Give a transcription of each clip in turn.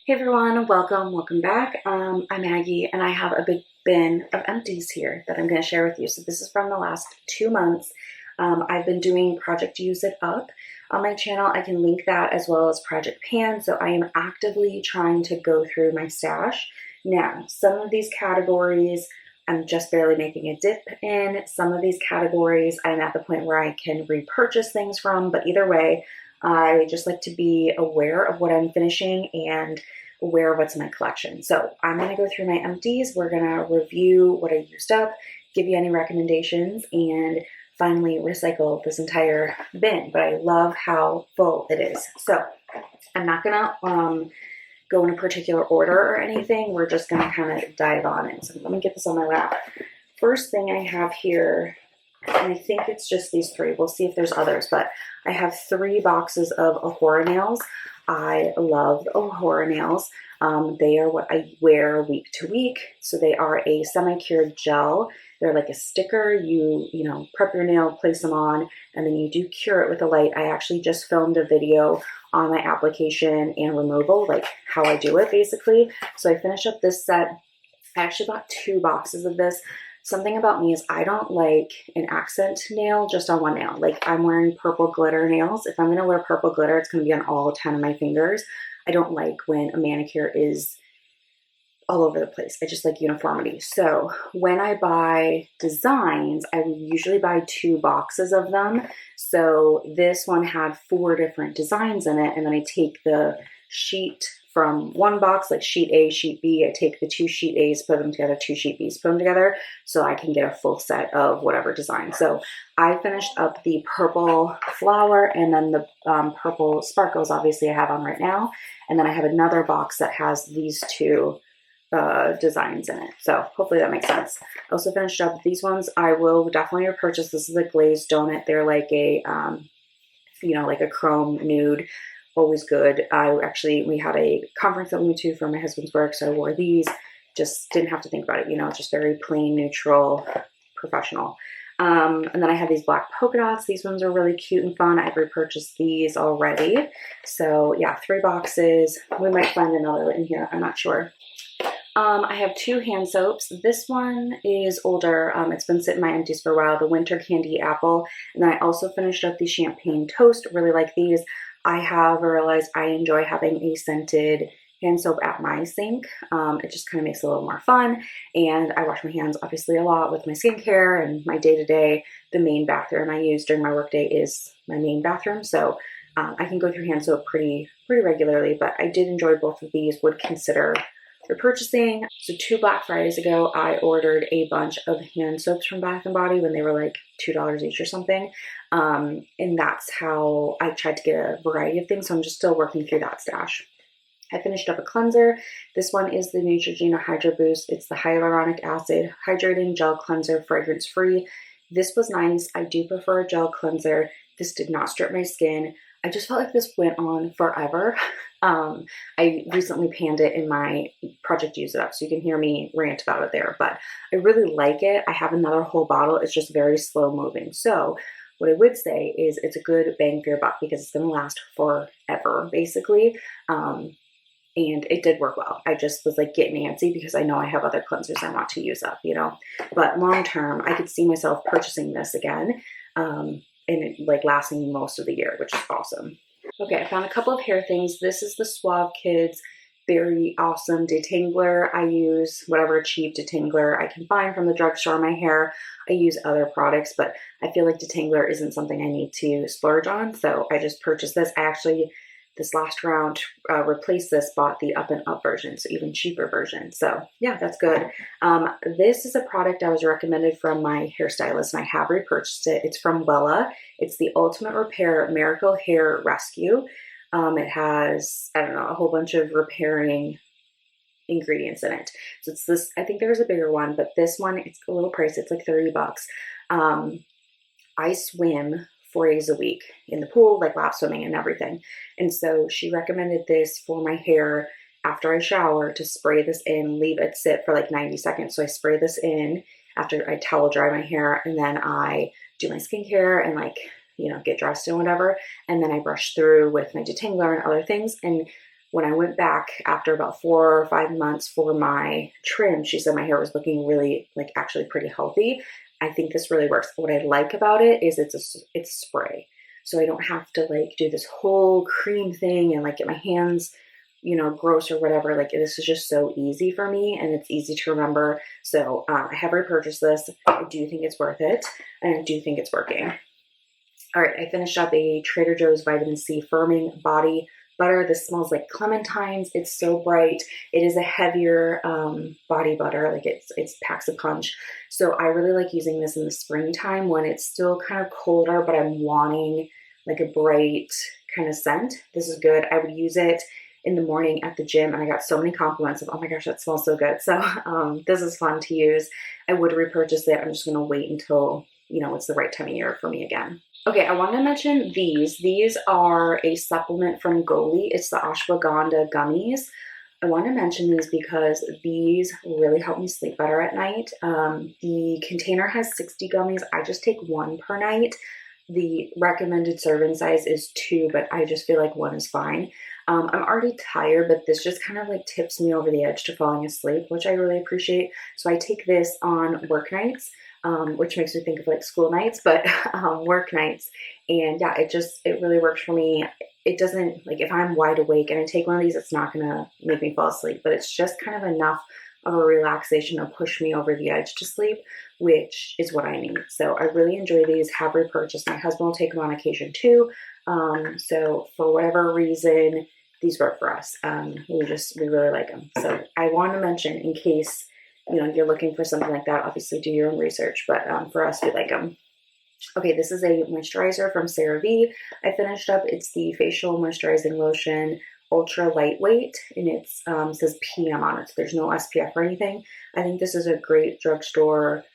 Hey everyone, welcome back. I'm Maggie and I have a big bin of empties here that I'm going to share with you. So this is from the last 2 months. I've been doing Project Use It Up on my channel. I can link that as well as Project Pan. So I am actively trying to go through my stash. Now, some of these categories I'm just barely making a dip in. Some of these categories I'm at the point where I can repurchase things from, but either way, I just like to be aware of what I'm finishing and aware of what's in my collection. So I'm going to go through my empties. We're going to review what I used up, give you any recommendations, and finally recycle this entire bin. But I love how full it is. So I'm not going to go in a particular order or anything. We're just going to kind of dive on in. So let me get this on my lap. First thing I have here, and I think it's just these three. We'll see if there's others, but I have 3 boxes of Ahura nails. I love Ahura nails. They are what I wear week to week. So they are a semi-cured gel. They're like a sticker. You prep your nail, place them on, and then you do cure it with a light. I actually just filmed a video on my application and removal, like how I do it basically. So I finished up this set. I actually bought 2 boxes of this. Something about me is I don't like an accent nail just on one nail. Like I'm wearing purple glitter nails. If I'm going to wear purple glitter, it's going to be on all 10 of my fingers. I don't like when a manicure is all over the place. I just like uniformity. So when I buy designs, I usually buy 2 boxes of them. So this one had 4 different designs in it. And then I take the sheet from one box, like sheet A, sheet B. I take the 2 sheet A's, put them together, 2 sheet B's, put them together, so I can get a full set of whatever design. So I finished up the purple flower and then the purple sparkles, obviously I have on right now. And then I have another box that has these 2 designs in it. So hopefully that makes sense. I also finished up these ones. I will definitely repurchase. This is a glazed donut. They're like a, like a chrome nude. Always good. We had a conference that we went to for my husband's work, so I wore these. Just didn't have to think about it, just very plain, neutral, professional. And then I have these black polka dots. These ones are really cute and fun. I've repurchased these already. So yeah, 3 boxes. We might find another in here. I'm not sure. I have 2 hand soaps. This one is older. It's been sitting in my empties for a while. The Winter Candy Apple. And then I also finished up the Champagne Toast. Really like these. I have realized I enjoy having a scented hand soap at my sink. It just kind of makes it a little more fun. And I wash my hands obviously a lot with my skincare and my day-to-day. The main bathroom I use during my workday is my main bathroom. So I can go through hand soap pretty regularly, but I did enjoy both of these, would consider repurchasing. So 2 Black Fridays ago, I ordered a bunch of hand soaps from Bath & Body when they were like $2 each or something. And that's how I tried to get a variety of things. So I'm just still working through that stash. I finished up a cleanser. This one is the Neutrogena Hydro Boost. It's the hyaluronic acid hydrating gel cleanser, fragrance free. This was nice. I do prefer a gel cleanser. This did not strip my skin. I just felt like this went on forever. I recently panned it in my Project Use It Up, so you can hear me rant about it there, but I really like it. I have another whole bottle. It's just very slow moving. So what I would say is it's a good bang for your buck because it's going to last forever, basically. And it did work well. I just was like getting antsy because I know I have other cleansers I want to use up, But long term, I could see myself purchasing this again. And it like lasting most of the year, which is awesome. Okay, I found a couple of hair things. This is the Suave Kids Very Awesome Detangler. I use whatever cheap detangler I can find from the drugstore on my hair. I use other products, but I feel like detangler isn't something I need to splurge on, so I just purchased this. I actually, this last round, replaced this, bought the Up and Up version, so even cheaper version. So yeah, that's good. This is a product I was recommended from my hairstylist, and I have repurchased it. It's from Wella. It's the Ultimate Repair Miracle Hair Rescue. It has, a whole bunch of repairing ingredients in it. So it's this, I think there's a bigger one, but this one, it's a little pricey. It's like $30. I swim 4 days a week in the pool, like lap swimming and everything. And so she recommended this for my hair after I shower to spray this in, leave it sit for like 90 seconds. So I spray this in after I towel dry my hair, and then I do my skincare and get dressed and whatever. And then I brush through with my detangler and other things. And when I went back after about 4 or 5 months for my trim, she said my hair was looking really, like, actually pretty healthy. I think this really works. What I like about it is it's spray. So I don't have to like do this whole cream thing and like get my hands, gross or whatever. Like, this is just so easy for me and it's easy to remember. So I have repurchased this. I do think it's worth it and I do think it's working. All right, I finished up a Trader Joe's vitamin C firming body butter. This smells like clementines. It's so bright. It is a heavier body butter. Like, it's packs a punch. So I really like using this in the springtime when it's still kind of colder, but I'm wanting like a bright kind of scent. This is good. I would use it in the morning at the gym and I got so many compliments of, oh my gosh, that smells so good. So this is fun to use. I would repurchase it. I'm just going to wait until, it's the right time of year for me again. Okay, I wanted to mention these. These are a supplement from Goli. It's the ashwagandha gummies. I want to mention these because these really help me sleep better at night. The container has 60 gummies. I just take one per night. The recommended serving size is 2, but I just feel like 1 is fine. I'm already tired, but this just kind of like tips me over the edge to falling asleep, which I really appreciate. So I take this on work nights. Which makes me think of like school nights, but work nights. And yeah, it really works for me. It doesn't, like, if I'm wide awake and I take one of these, it's not going to make me fall asleep, but it's just kind of enough of a relaxation to push me over the edge to sleep, which is what I need. So I really enjoy these, have repurchased. My husband will take them on occasion too. So for whatever reason, these work for us. We really like them. So I want to mention, in case you're looking for something like that, obviously do your own research, but for us, we like them. Okay, this is a moisturizer from CeraVe. I finished up. It's the facial moisturizing lotion, ultra lightweight, and it says PM on it, so there's no SPF or anything. I think this is a great drugstore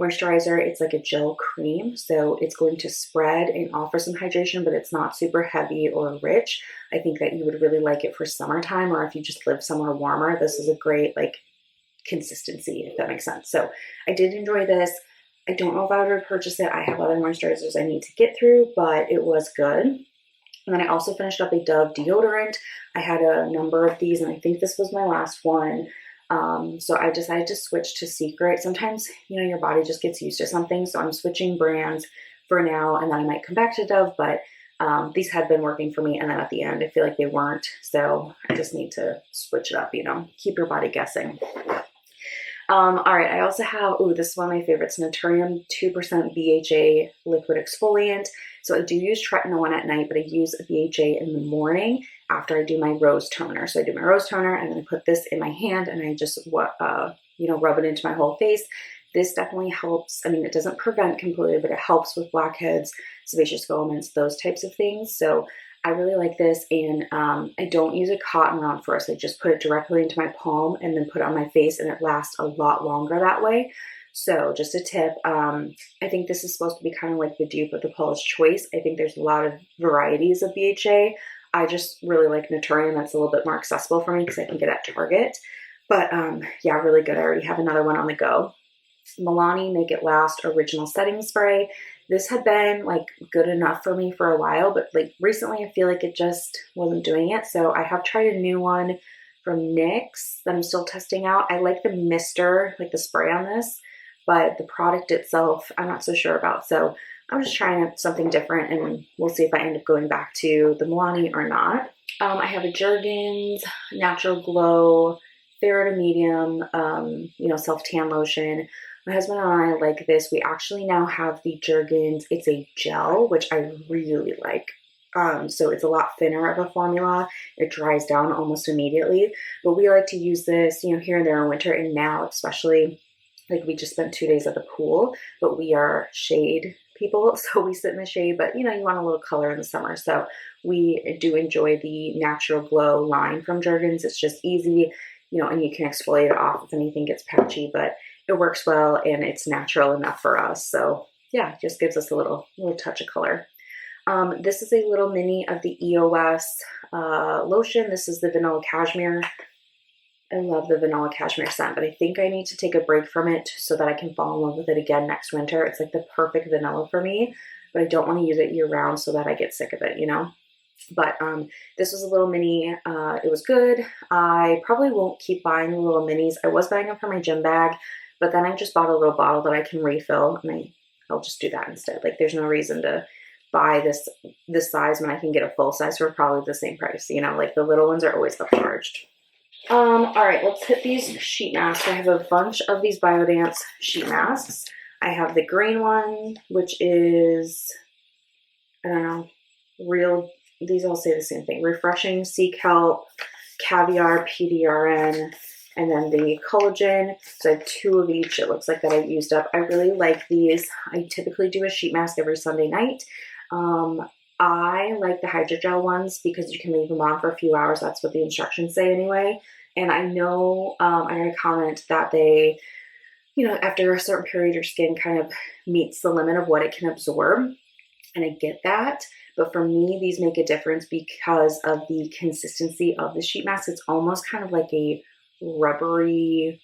moisturizer. It's like a gel cream, so it's going to spread and offer some hydration, but it's not super heavy or rich. I think that you would really like it for summertime, or if you just live somewhere warmer. This is a great like consistency, if that makes sense. So I did enjoy this. I don't know if I would repurchase it. I have other moisturizers I need to get through, but it was good. And then I also finished up a Dove deodorant. I had a number of these and I think this was my last one. So I decided to switch to Secret. Sometimes, your body just gets used to something. So I'm switching brands for now and then I might come back to Dove, but these had been working for me. And then at the end, I feel like they weren't. So I just need to switch it up, keep your body guessing. All right, I also have, this is one of my favorites, Naturium 2% BHA liquid exfoliant. So I do use tretinoin at night, but I use BHA in the morning after I do my rose toner. So I do my rose toner and then I put this in my hand and I just, rub it into my whole face. This definitely helps. I mean, it doesn't prevent completely, but it helps with blackheads, sebaceous filaments, those types of things. So I really like this, and I don't use a cotton round first. I just put it directly into my palm and then put it on my face, and it lasts a lot longer that way. So just a tip. I think this is supposed to be kind of like the dupe of the Paula's Choice. I think there's a lot of varieties of BHA. I just really like Naturium. That's a little bit more accessible for me because I can get at Target. But yeah, really good. I already have another one on the go. Milani Make It Last Original Setting Spray. This had been like good enough for me for a while, but like recently I feel like it just wasn't doing it. So I have tried a new one from NYX that I'm still testing out. I like the mister, like the spray on this, but the product itself, I'm not so sure about. So I'm just trying something different and we'll see if I end up going back to the Milani or not. I have a Jergens Natural Glow Fair to Medium, self-tan lotion. My husband and I like this. We actually now have the Jergens. It's a gel, which I really like. So it's a lot thinner of a formula. It dries down almost immediately. But we like to use this, here and there in winter. And now, especially, like we just spent 2 days at the pool, but we are shade people. So we sit in the shade, but you want a little color in the summer. So we do enjoy the Natural Glow line from Jergens. It's just easy, and you can exfoliate it off if anything gets patchy, but it works well and it's natural enough for us. So yeah, it just gives us a little touch of color. This is a little mini of the EOS lotion. This is the Vanilla Cashmere. I love the Vanilla Cashmere scent, but I think I need to take a break from it so that I can fall in love with it again next winter. It's like the perfect vanilla for me, but I don't want to use it year round so that I get sick of it, But this was a little mini. It was good. I probably won't keep buying the little minis. I was buying them for my gym bag, but then I just bought a little bottle that I can refill, and I'll just do that instead. Like, there's no reason to buy this size when I can get a full size for probably the same price. You know, like the little ones are always upcharged. All right, let's hit these sheet masks. I have a bunch of these Biodance sheet masks. I have the green one, which is, I don't know, real, these all say the same thing. Refreshing sea kelp, caviar, PDRN, and then the collagen. So I have 2 of each. It looks like that I used up. I really like these. I typically do a sheet mask every Sunday night. I like the hydrogel ones because you can leave them on for a few hours. That's what the instructions say anyway. And I know I got a comment that they, you know, after a certain period, your skin kind of meets the limit of what it can absorb. And I get that. But for me, these make a difference because of the consistency of the sheet mask. It's almost kind of like a rubbery,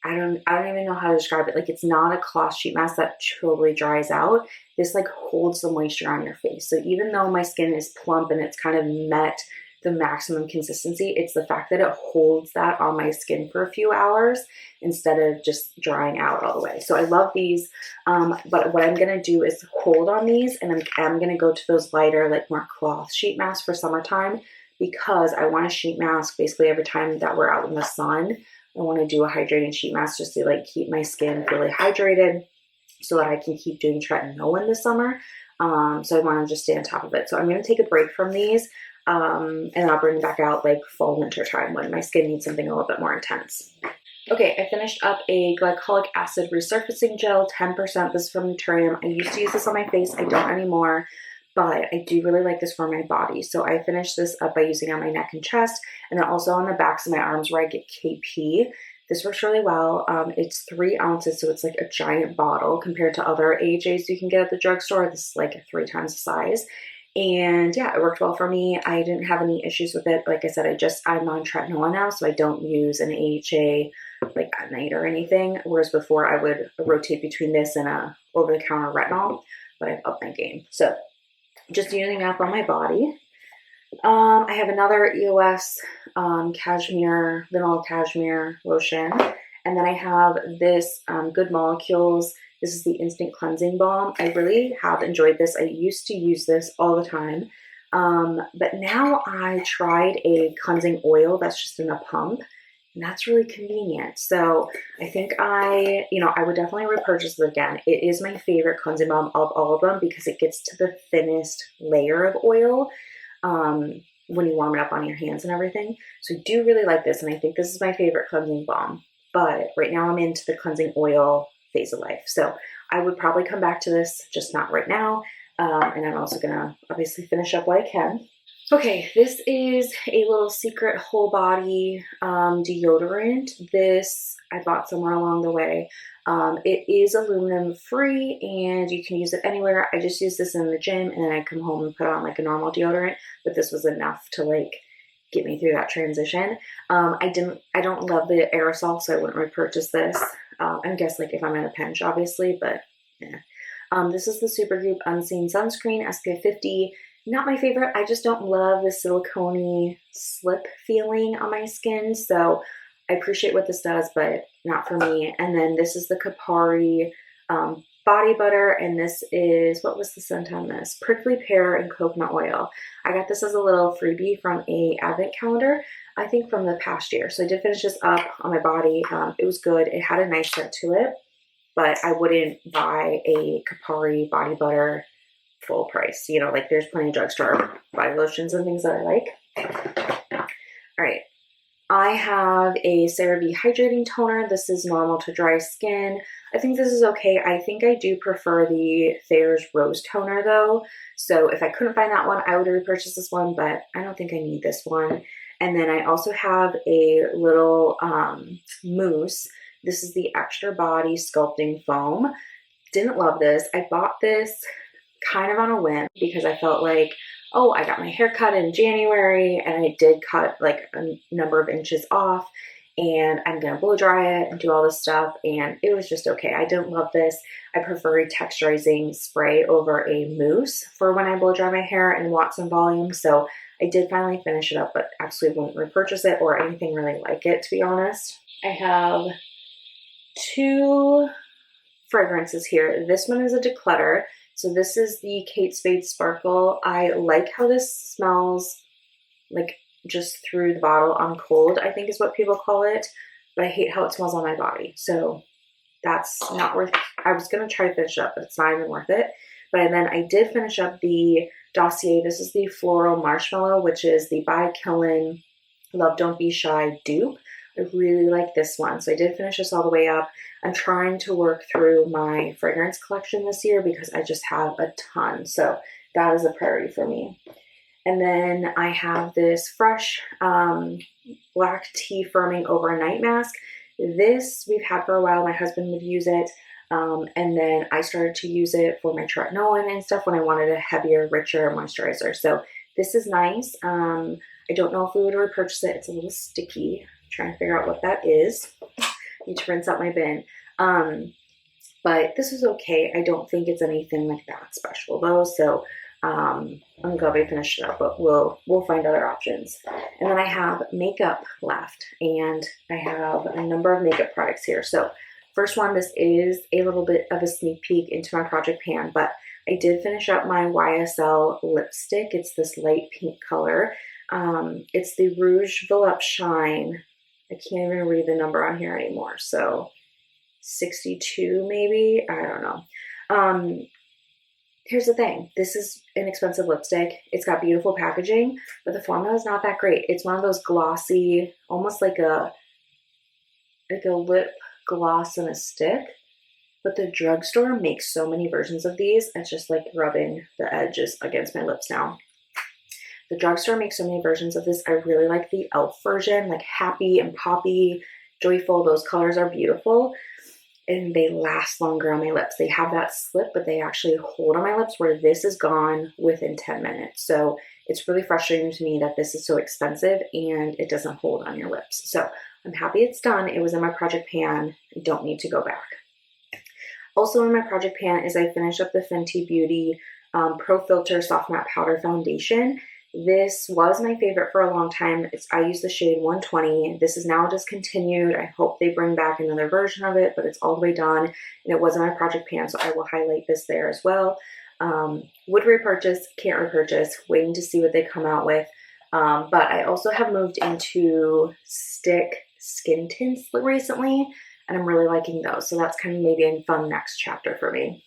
I don't even know how to describe it. Like, it's not a cloth sheet mask that totally dries out. This like holds the moisture on your face. So even though my skin is plump and it's kind of met the maximum consistency, it's the fact that it holds that on my skin for a few hours instead of just drying out all the way. So I love these. But what I'm going to do is hold on these, and I'm going to go to those lighter, like more cloth sheet masks for summertime, because I want a sheet mask basically every time that we're out in the sun. I want to do a hydrating sheet mask just to like keep my skin really hydrated so that I can keep doing tretinoin this summer. So I want to just stay on top of it. So I'm going to take a break from these, and I'll bring them back out like fall, winter time when my skin needs something a little bit more intense. Okay, I finished up a glycolic acid resurfacing gel, 10%. This is from Naturium. I used to use this on my face. I don't anymore, but I do really like this for my body. So I finished this up by using it on my neck and chest, and then also on the backs of my arms where I get KP. This works really well. It's 3 ounces, so it's like a giant bottle compared to other AHAs you can get at the drugstore. This is like 3 times the size. And yeah, it worked well for me. I didn't have any issues with it. Like I said, I'm on tretinoin now, so I don't use an AHA like at night or anything. Whereas before I would rotate between this and a over-the-counter retinol, but I've upped my game. So just using that on my body. I have another EOS cashmere, vanilla cashmere lotion. And then I have this Good Molecules. This is the Instant Cleansing Balm. I really have enjoyed this. I used to use this all the time. But now I tried a cleansing oil that's just in a pump. And that's really convenient. So I think I would definitely repurchase it again. It is my favorite cleansing balm of all of them because it gets to the thinnest layer of oil when you warm it up on your hands and everything. So I do really like this, and I think this is my favorite cleansing balm. But right now I'm into the cleansing oil phase of life. So I would probably come back to this, just not right now. And I'm also going to obviously finish up what I can. Okay, this is a little secret whole body deodorant. This I bought somewhere along the way. It is aluminum free and you can use it anywhere. I just use this in the gym and then I come home and put on like a normal deodorant, but this was enough to like get me through that transition. I don't love the aerosol, so I wouldn't repurchase this. I guess like if I'm in a pinch, obviously, but yeah. This is the Supergoop Unseen Sunscreen, SPF 50. Not my favorite. I just don't love the silicone slip feeling on my skin. So I appreciate what this does, but not for me. And then this is the Kapari body butter. And this is, what was the scent on this? Prickly pear and coconut oil. I got this as a little freebie from a advent calendar, I think from the past year. So I did finish this up on my body. It was good. It had a nice scent to it, but I wouldn't buy a Kapari body butter full price. You know, like there's plenty of drugstore body lotions and things that I like. All right. I have a CeraVe hydrating toner. This is normal to dry skin. I think this is okay. I think I do prefer the Thayer's Rose Toner though. So if I couldn't find that one, I would repurchase this one, but I don't think I need this one. And then I also have a little mousse. This is the Extra Body Sculpting Foam. Didn't love this. I bought this kind of on a whim because I felt like, oh, I got my hair cut in January and I did cut like a number of inches off and I'm gonna blow dry it and do all this stuff, and it was just okay. I didn't love this. I prefer a texturizing spray over a mousse for when I blow dry my hair and want some volume. So I did finally finish it up, but absolutely wouldn't repurchase it or anything really like it, to be honest. I have two fragrances here. This one is a declutter. So this is the Kate Spade Sparkle. I like how this smells like just through the bottle on cold, I think is what people call it, but I hate how it smells on my body. So that's not worth it. I was going to try to finish it up, but it's not even worth it. But then I did finish up the Dossier. This is the Floral Marshmallow, which is the by Killen Love Don't Be Shy dupe. I really like this one. So I did finish this all the way up. I'm trying to work through my fragrance collection this year because I just have a ton. So that is a priority for me. And then I have this Fresh Black Tea Firming Overnight Mask. This we've had for a while. My husband would use it. And then I started to use it for my tretinoin and stuff when I wanted a heavier, richer moisturizer. So this is nice. I don't know if we would repurchase it. It's a little sticky. I'm trying to figure out what that is. Need to rinse out my bin. But this is okay. I don't think it's anything like that special though. So I'm glad we finished it up, but we'll find other options. And then I have makeup left, and I have a number of makeup products here. So first one, this is a little bit of a sneak peek into my project pan, but I did finish up my YSL lipstick. It's this light pink color. It's the Rouge Volupte Shine. I can't even read the number on here anymore. So 62 maybe, I don't know. Here's the thing. This is an expensive lipstick. It's got beautiful packaging, but the formula is not that great. It's one of those glossy, almost like a lip gloss in a stick. But the drugstore makes so many versions of these. It's just like rubbing the edges against my lips now. The drugstore makes so many versions of this. I really like the e.l.f. version, like happy and poppy, joyful. Those colors are beautiful. And they last longer on my lips. They have that slip, but they actually hold on my lips, where this is gone within 10 minutes. So it's really frustrating to me that this is so expensive and it doesn't hold on your lips. So I'm happy it's done. It was in my project pan. I don't need to go back. Also in my project pan is I finished up the Fenty Beauty Pro Filter Soft Matte Powder Foundation. This was my favorite for a long time. I use the shade 120. This is now discontinued. I hope they bring back another version of it, but it's all the way done. And it was in my project pan, so I will highlight this there as well. Would repurchase, can't repurchase, waiting to see what they come out with. But I also have moved into stick skin tints recently, and I'm really liking those. So that's kind of maybe a fun next chapter for me.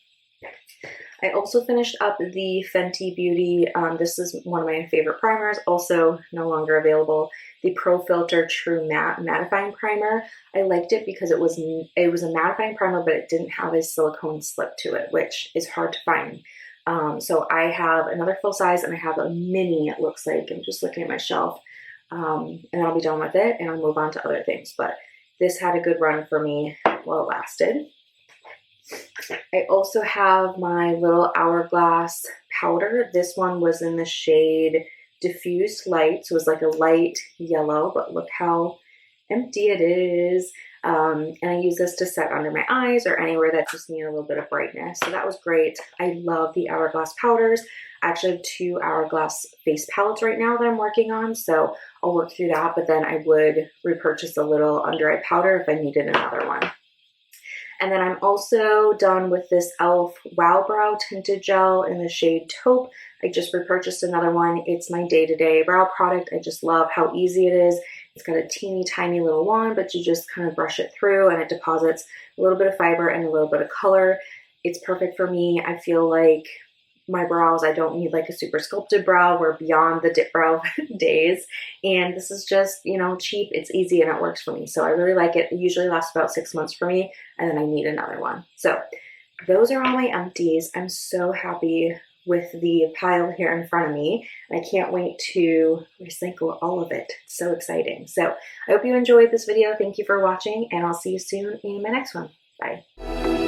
I also finished up the Fenty Beauty, this is one of my favorite primers, also no longer available, the Pro Filter True Matte Mattifying Primer. I liked it because it was a mattifying primer, but it didn't have a silicone slip to it, which is hard to find. So I have another full size and I have a mini, it looks like. I'm just looking at my shelf, and I'll be done with it and I'll move on to other things. But this had a good run for me while it lasted. I also have my little Hourglass powder. This one was in the shade Diffused Light. So it was like a light yellow, but look how empty it is. And I use this to set under my eyes or anywhere that just need a little bit of brightness. So that was great. I love the Hourglass powders. I actually have 2 Hourglass face palettes right now that I'm working on. So I'll work through that, but then I would repurchase a little under eye powder if I needed another one. And then I'm also done with this e.l.f. Wow Brow Tinted Gel in the shade Taupe. I just repurchased another one. It's my day-to-day brow product. I just love how easy it is. It's got a teeny tiny little wand, but you just kind of brush it through and it deposits a little bit of fiber and a little bit of color. It's perfect for me. I feel like my brows, I don't need like a super sculpted brow. We're beyond the dip brow days. And this is just, you know, cheap. It's easy and it works for me. So I really like it. It usually lasts about 6 months for me. And then I need another one. So those are all my empties. I'm so happy with the pile here in front of me. I can't wait to recycle all of it. It's so exciting. So I hope you enjoyed this video. Thank you for watching and I'll see you soon in my next one. Bye.